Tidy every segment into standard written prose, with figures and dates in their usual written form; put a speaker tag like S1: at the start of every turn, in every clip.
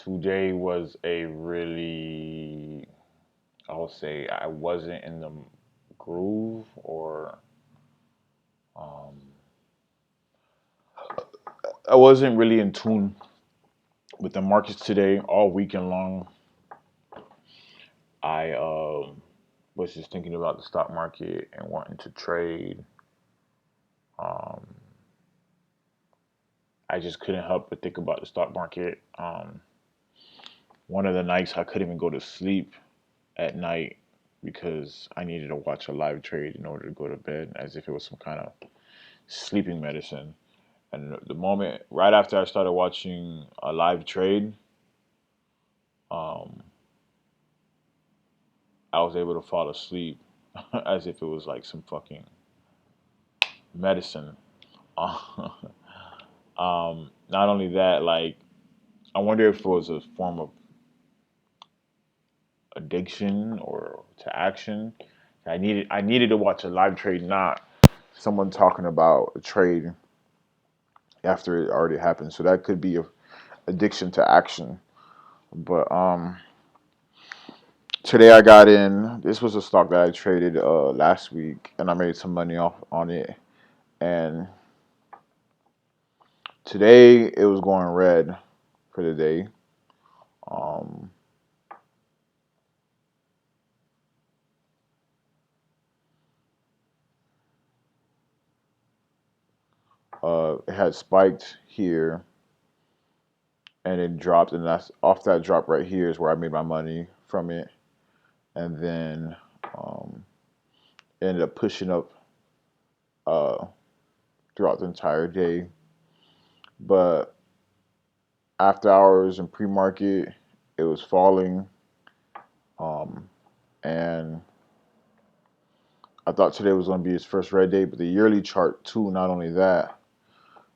S1: Today was a really, I'll say, I wasn't in the groove, or um, I wasn't really in tune with the markets today all weekend long. I was just thinking about the stock market and wanting to trade. Um, I just couldn't help but think about the stock market. One of the nights I couldn't even go to sleep at night because I needed to watch a live trade in order to go to bed, as if it was some kind of sleeping medicine. And the moment right after I started watching a live trade, um, I was able to fall asleep as if it was like some fucking medicine. Not only that, like I wonder if it was a form of addiction or to action. I needed to watch a live trade, not someone talking about a trade after it already happened. So that could be a addiction to action. But today I got in. This was a stock that I traded last week, and I made some money off on it. And today it was going red for the day. Um, it had spiked here, and it dropped, and that's off that drop right here is where I made my money from it. And then um, ended up pushing up uh, throughout the entire day. But after hours in pre-market, it was falling. Um, and I thought today was going to be his first red day, but the yearly chart too. Not only that,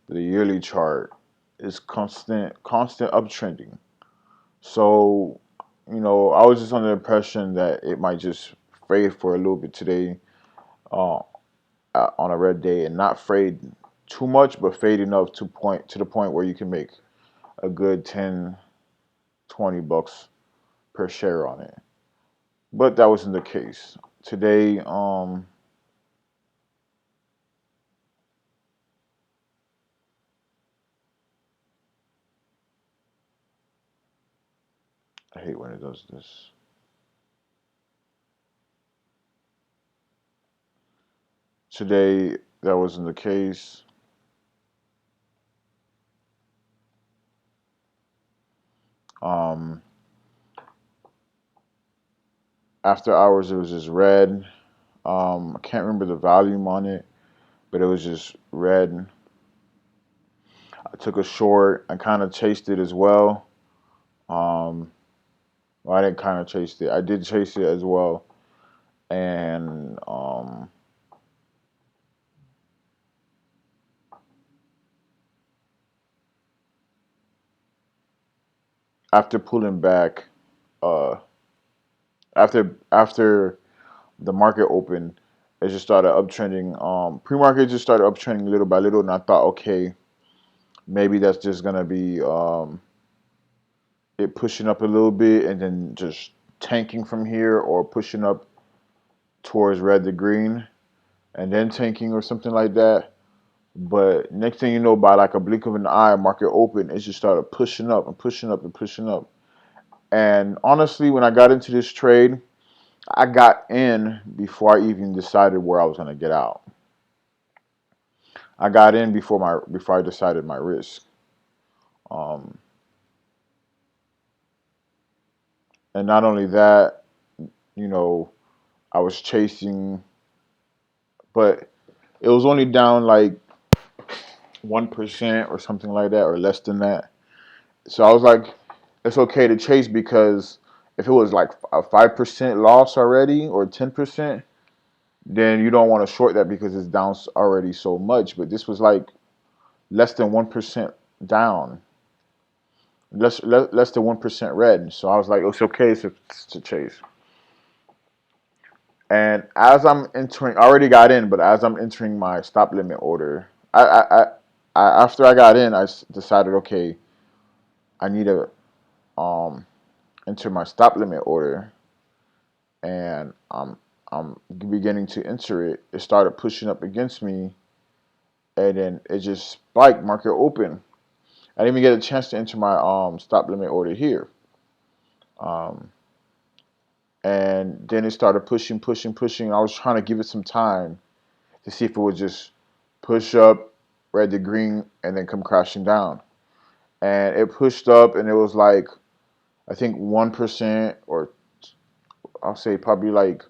S1: but the yearly chart is constant uptrending. So, I was just under the impression that it might just fade for a little bit today uh, on a red day, and not fade too much, but fade enough to the point where you can make a good 10, 20 bucks per share on it. But that wasn't the case today. I hate when it does this. Today, that wasn't the case. Um, After hours, it was just red. I can't remember the volume on it, but it was just red. I took a short. I kind of chased it as well. Um, well, I didn't kind of chase it. I did chase it as well. And after pulling back, uh, after the market opened, it just started uptrending. Pre-market just started uptrending little by little, and I thought, okay, maybe that's just gonna be it pushing up a little bit and then just tanking from here, or pushing up towards red to green and then tanking or something like that. But next thing you know, by like a blink of an eye, market open, it just started pushing up and pushing up and pushing up. And honestly, when I got into this trade, I got in before I even decided where I was gonna get out. I got in before I decided my risk. Um, and not only that, you know, I was chasing, but it was only down like 1% or something like that, or less than that. So I was like, it's okay to chase, because if it was like a 5% loss already, or 10%, then you don't want to short that because it's down already so much. But this was like less than 1% down, less than 1% red. So I was like, it's okay to chase. And as I'm entering, I already got in, but as I'm entering my stop limit order, after I got in, decided, okay, I need to enter my stop limit order, and I'm beginning to enter it. It started pushing up against me, and then it just spiked market open. I didn't even get a chance to enter my stop limit order here. Um, and then it started pushing, pushing, pushing. I was trying to give it some time to see if it would just push up, red to green, and then come crashing down. And it pushed up, and it was like, I think 1%, or I'll say probably like,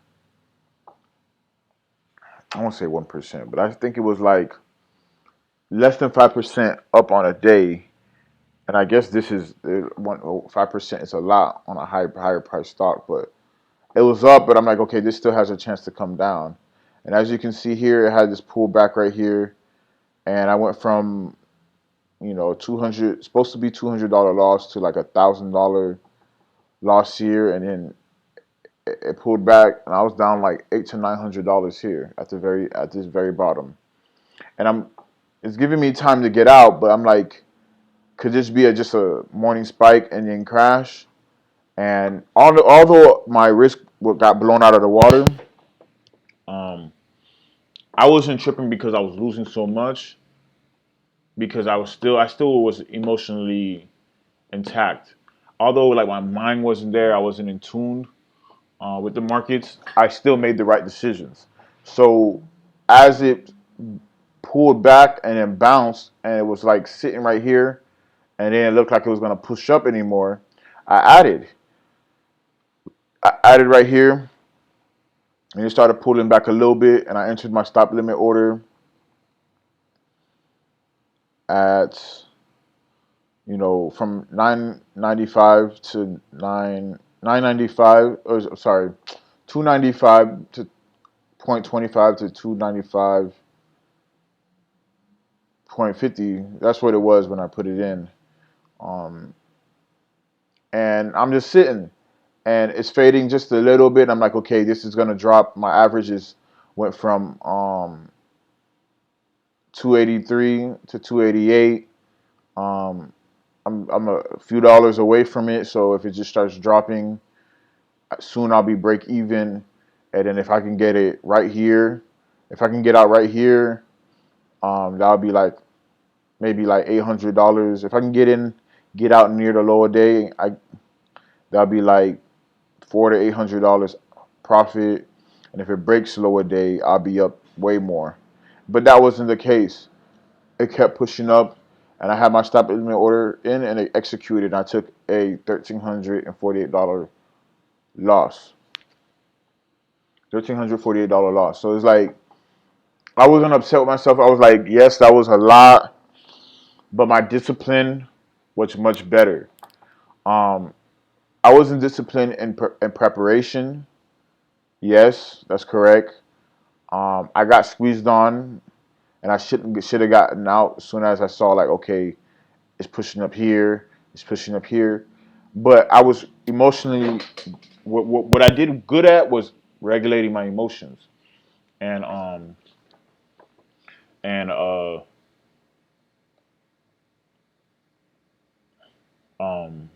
S1: I won't say 1%, but I think it was like less than 5% up on a day. And I guess this is 5% is a lot on a higher price stock, but it was up. But I'm like, okay, this still has a chance to come down. And as you can see here, it had this pullback right here, and I went from 200, supposed to be $200 loss to like $1,000 loss here, and then it pulled back, and I was down like $800 to $900 here at this very bottom. And it's giving me time to get out, but I'm like, could this be just a morning spike and then crash? And although my risk got blown out of the water, um, I wasn't tripping because I was losing so much, because I still was emotionally intact. Although like my mind wasn't there, I wasn't in tune with the markets. I still made the right decisions. So as it pulled back and then bounced, and it was like sitting right here, and then it looked like it was going to push up anymore, I added. I added right here, and it started pulling back a little bit, and I entered my stop limit order at, from 995 to 995, or sorry, 295 to 0.25 to 295.50. That's what it was when I put it in. Um, and I'm just sitting, and it's fading just a little bit. I'm like, okay, this is gonna drop. My averages went from 283 to 288. Um, I'm a few dollars away from it, so if it just starts dropping, soon I'll be break even. And then if I can get it right here, if I can get out right here, that'll be like maybe like $800. If I can get out near the lower day, that'll be like $400 to $800 profit. And if it breaks lower day, I'll be up way more. But that wasn't the case. It kept pushing up, and I had my stop limit order in, and it executed. I took a $1,348 loss. $1,348 loss. So it's like I wasn't upset with myself. I was like, yes, that was a lot, but my discipline was much better. Um, I wasn't disciplined in preparation. Yes, that's correct. I got squeezed on, and I should have gotten out as soon as I saw like, okay, it's pushing up here, it's pushing up here. But I was emotionally, what I did good at was regulating my emotions, and and uh um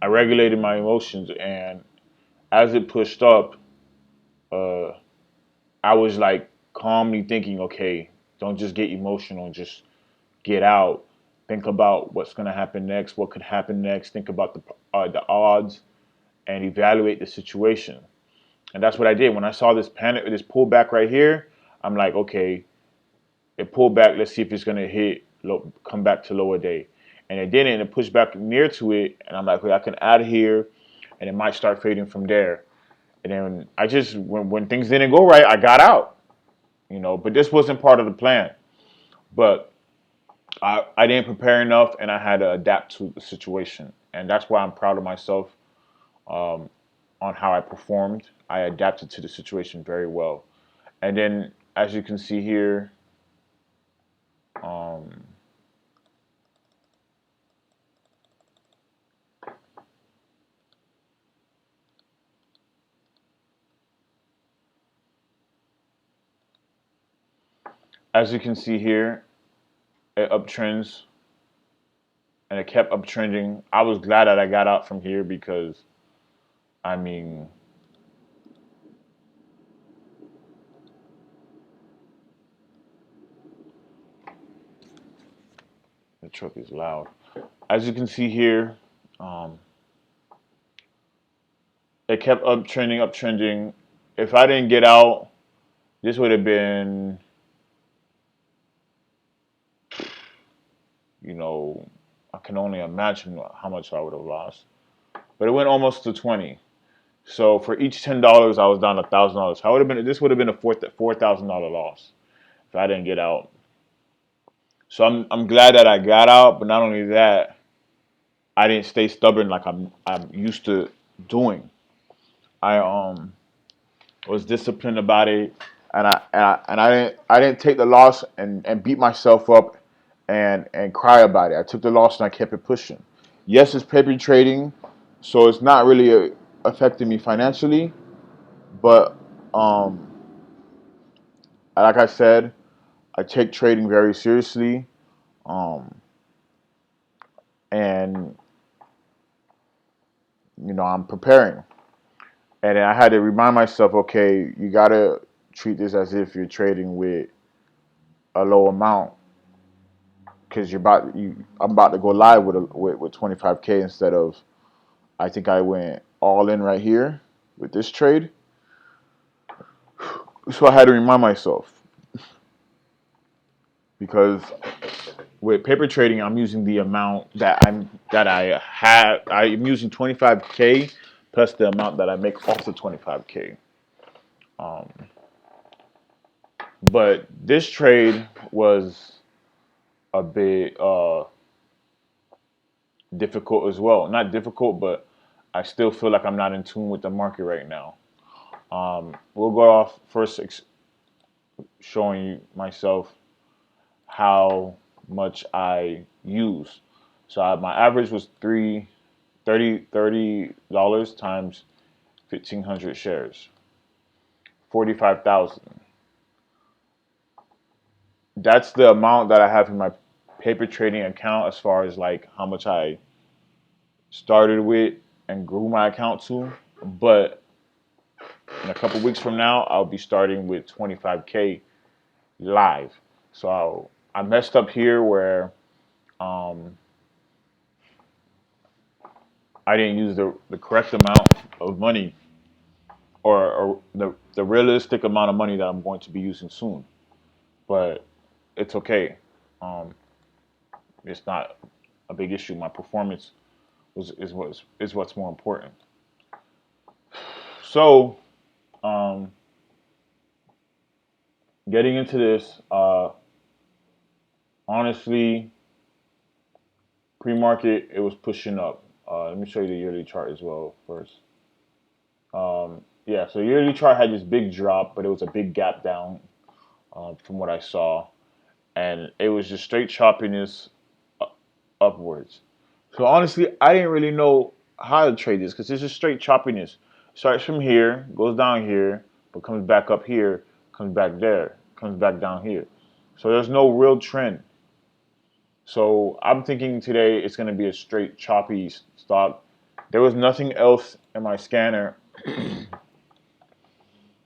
S1: I regulated my emotions, and as it pushed up, uh, I was like calmly thinking, okay, don't just get emotional, just get out. Think about what's gonna happen next, what could happen next. Think about the odds, and evaluate the situation. And that's what I did when I saw this this pullback right here. I'm like, okay, it pulled back. Let's see if it's gonna come back to lower day. And it didn't. It pushed back near to it, and I'm like, okay, I can add here, and it might start fading from there. And then I just when things didn't go right, I got out. But this wasn't part of the plan. But I didn't prepare enough, and I had to adapt to the situation. And that's why I'm proud of myself um, on how I performed. I adapted to the situation very well. And then, as you can see here, um, as you can see here, it uptrends. and it kept uptrending. I was glad that I got out from here because I mean, the truck is loud. As you can see here, um, it kept uptrending, uptrending. If I didn't get out, this would have been, you know, I can only imagine how much I would have lost. But it went almost to 20. So for each $10, I was down $1,000. I would have been. This would have been a $4,000 loss if I didn't get out. So I'm glad that I got out. But not only that, I didn't stay stubborn like I'm used to doing. I was disciplined about it, and I didn't take the loss and beat myself up and cry about it. I took the loss and I kept it pushing. Yes, it's paper trading, so it's not really affecting me financially, but um, like I said, I take trading very seriously, um, and I'm preparing. And I had to remind myself, okay, you gotta treat this as if you're trading with a low amount because I'm about to go live with 25K instead of I think I went all in right here with this trade. So I had to remind myself because with paper trading, I'm using the amount that I have. I'm using 25K plus the amount that I make off the 25K. Um, but this trade was a bit difficult as well. Not difficult, but I still feel like I'm not in tune with the market right now. We'll go off first showing you myself how much I use. So my average was $30 times 1,500 shares, 45,000. That's the amount that I have in my paper trading account as far as like how much I started with and grew my account to. But in a couple weeks from now, I'll be starting with 25K live. So I messed up here where um, I didn't use the correct amount of money or the realistic amount of money that I'm going to be using soon. But it's okay. Um, it's not a big issue. My performance is what's more important. So um, getting into this, honestly, pre-market it was pushing up. Let me show you the yearly chart as well first. Yeah, so yearly chart had this big drop, but it was a big gap down from what I saw, and it was just straight choppiness upwards. So honestly, I didn't really know how to trade this because it's just straight choppiness. Starts from here, goes down here, but comes back up here, comes back there, comes back down here. So there's no real trend. So I'm thinking today it's going to be a straight choppy stock. There was nothing else in my scanner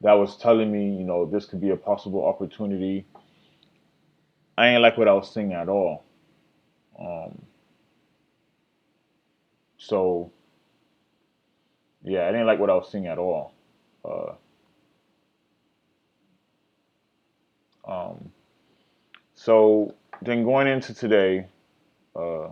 S1: that was telling me, this could be a possible opportunity. I ain't like what I was seeing at all. Um, so yeah, I didn't like what I was seeing at all. Uh, um, so then going into today, uh,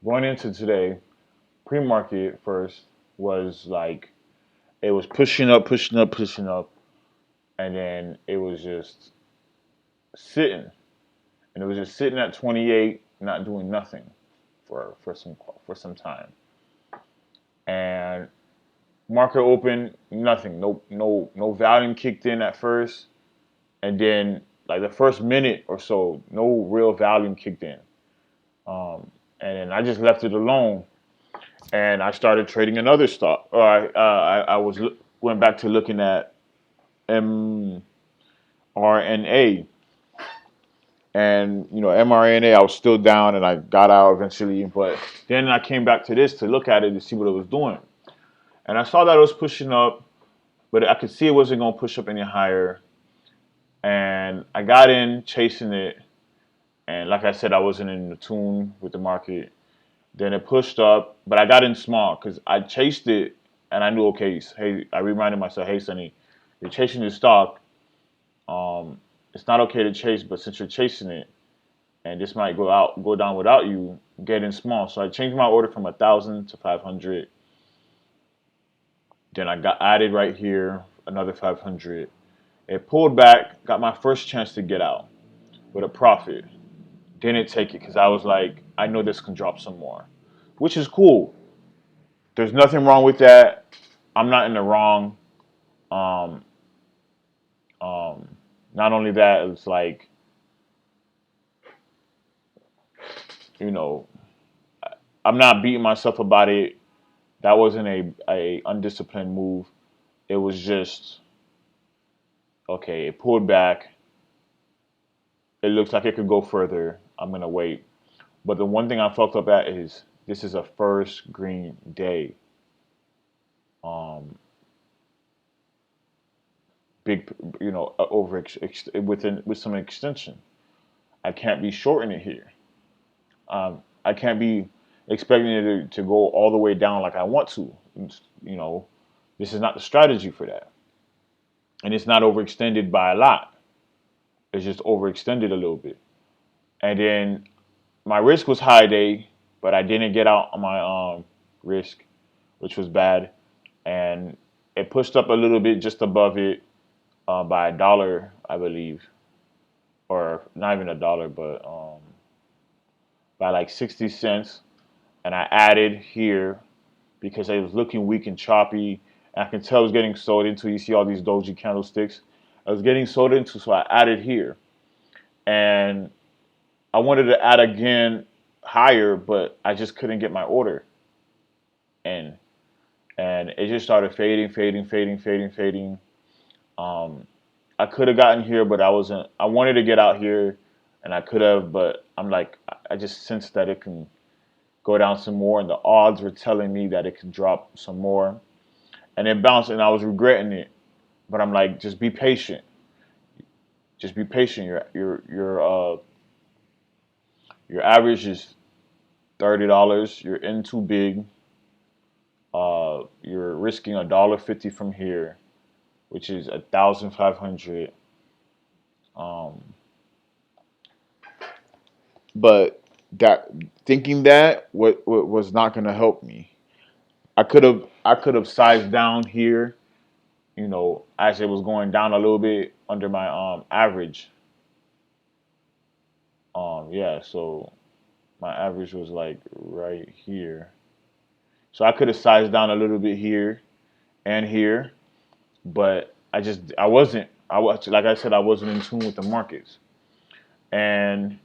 S1: going into today, pre-market first was like it was pushing up, pushing up, pushing up, and then it was just sitting, and it was just sitting at 28, not doing nothing for some time, and market open, nothing. No volume kicked in at first, and then like the first minute or so, no real volume kicked in. And then I just left it alone. and I started trading another stock. Or I went back to looking at mRNA, and mRNA, I was still down, and I got out eventually. But then I came back to this to look at it to see what it was doing, and I saw that it was pushing up, but I could see it wasn't going to push up any higher. And I got in chasing it, and like I said, I wasn't in tune with the market. Then it pushed up, but I got in small because I chased it, and I knew, okay, hey, I reminded myself, hey, Sonny, you're chasing the stock. It's not okay to chase, but since you're chasing it, and this might go down without you, get in small. So I changed my order from 1,000 to 500. Then I got added right here, another 500. It pulled back, got my first chance to get out with a profit. Didn't take it because I was like, I know this can drop some more, which is cool. There's nothing wrong with that. I'm not in the wrong. Um, um, Not only that, it's like, you know, I'm not beating myself about it. That wasn't a undisciplined move. It was just, okay, it pulled back. It looks like it could go further. I'm gonna wait. But the one thing I fucked up at is this is a first green day. Um, Big, over with some extension. I can't be shorting it here. I can't be expecting it to go all the way down like I want to. You know, this is not the strategy for that, and it's not overextended by a lot. It's just overextended a little bit, and then my risk was high day, but I didn't get out on my risk, which was bad, and it pushed up a little bit just above it by $1, I believe, or not even $1, but by like 60 cents. And I added here because it was looking weak and choppy. And I can tell it was getting sold into. You see all these doji candlesticks. I was getting sold into, so I added here. And I wanted to add again higher, but I just couldn't get my order in. And it just started fading, fading, fading, fading, fading. Um, I could have gotten here, but I wasn't. I wanted to get out here, and I could have, but I'm like, I just sensed that it can go down some more, and the odds were telling me that it could drop some more, and it bounced, and I was regretting it. But I'm like, just be patient. Just be patient. Your average is $30. You're in too big. You're risking $1.50 from here, which is 1,500. Um, but that thinking that what was not going to help me. I could have sized down here, as it was going down a little bit under my average. Yeah, so my average was like right here. So I could have sized down a little bit here and here, but I wasn't. I was, like I said, I wasn't in tune with the markets. And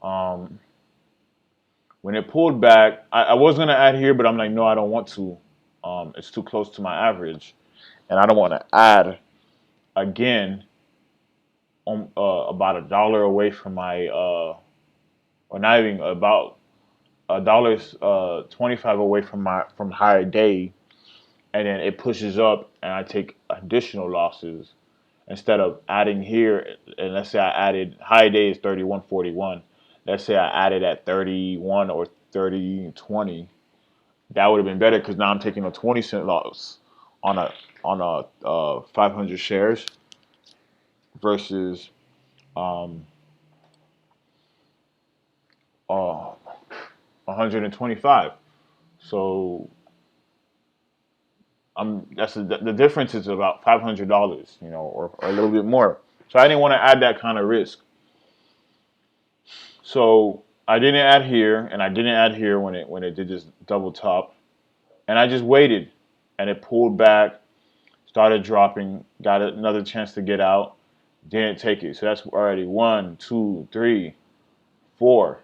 S1: um, when it pulled back, I was gonna add here, but I'm like, no, I don't want to. It's too close to my average, and I don't want to add again about $1 away from my or not even about $1.25 away from my from higher day, and then it pushes up, and I take additional losses instead of adding here. And let's say I added high day is 31.41. Let's say I added at 31 or 30.20. That would have been better because now I'm taking a 20-cent loss on a 500 shares versus um, uh, 125. So the difference is about $500, or a little bit more. So I didn't want to add that kind of risk. So I didn't add here, and I didn't add here when it did this double top, and I just waited, and it pulled back, started dropping, got another chance to get out, didn't take it. So that's already one, two, three, four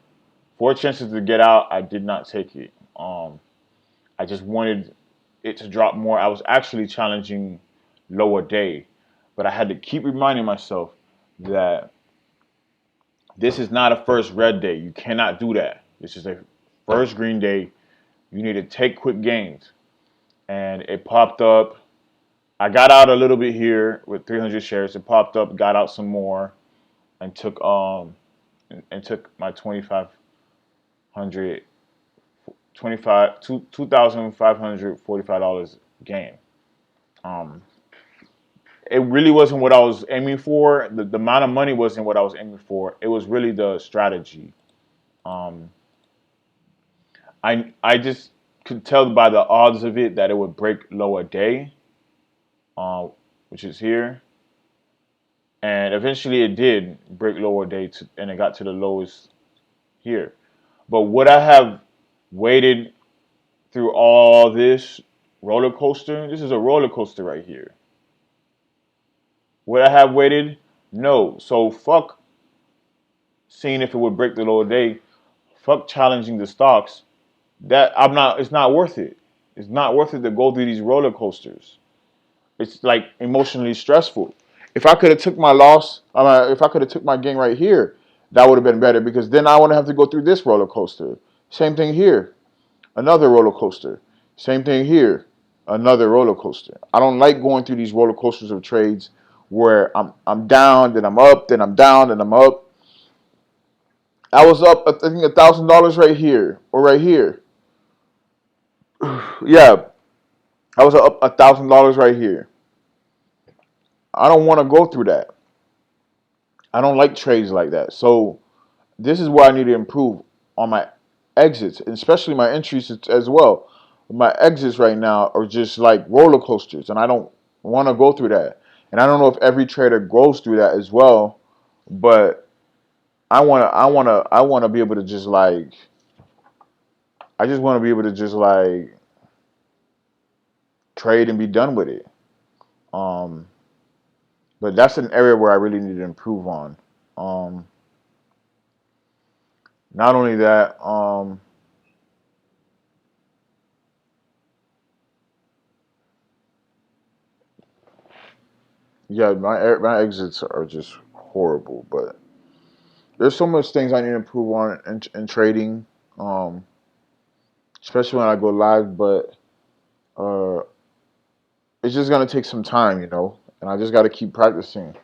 S1: chances to get out. I did not take it. I just wanted it to drop more. I was actually challenging lower day, but I had to keep reminding myself that this is not a first red day. You cannot do that. This is a first green day. You need to take quick gains. And it popped up. I got out a little bit here with 300 shares. It popped up, got out some more, and took my 2,500 $2,545 gain. Um, it really wasn't what I was aiming for. The amount of money wasn't what I was aiming for. It was really the strategy. Um, I just could tell by the odds of it that it would break lower day, uh, which is here, and eventually it did break lower day and it got to the lowest here. But would I have waited through all this roller coaster? This is a roller coaster right here. Would I have waited? No. So fuck seeing if it would break the lower day. Fuck challenging the stocks. That I'm not. It's not worth it. It's not worth it to go through these roller coasters. It's like emotionally stressful. If I could have took my loss, if I could have took my gain right here, that would have been better because then I wouldn't have to go through this roller coaster. Same thing here, another roller coaster. Same thing here, another roller coaster. I don't like going through these roller coasters of trades where I'm down, then I'm up, then I'm down, then I'm up. I was up, I think $1,000 right here or right here. Yeah, I was up $1,000 right here. I don't want to go through that. I don't like trades like that. So this is where I need to improve on my exits, especially my entries as well. My exits right now are just like roller coasters, and I don't want to go through that. And I don't know if every trader goes through that as well, but I wanna be able to just like, I just want to be able to just like trade and be done with it. Um, but that's an area where I really need to improve on. Um, Not only that, yeah, my exits are just horrible. But there's so much things I need to improve on in trading, um, especially when I go live. But uh, it's just gonna take some time, and I just got to keep practicing.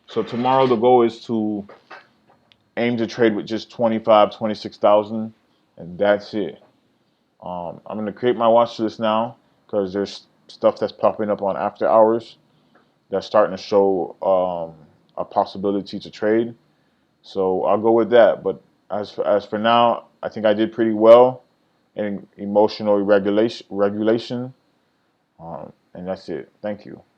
S1: So tomorrow the goal is to aim to trade with just 25, 26,000, and that's it. I'm gonna create my watch list now because there's stuff that's popping up on after hours that's starting to show a possibility to trade. So I'll go with that. But as for now, I think I did pretty well in emotional regulation, and that's it. Thank you.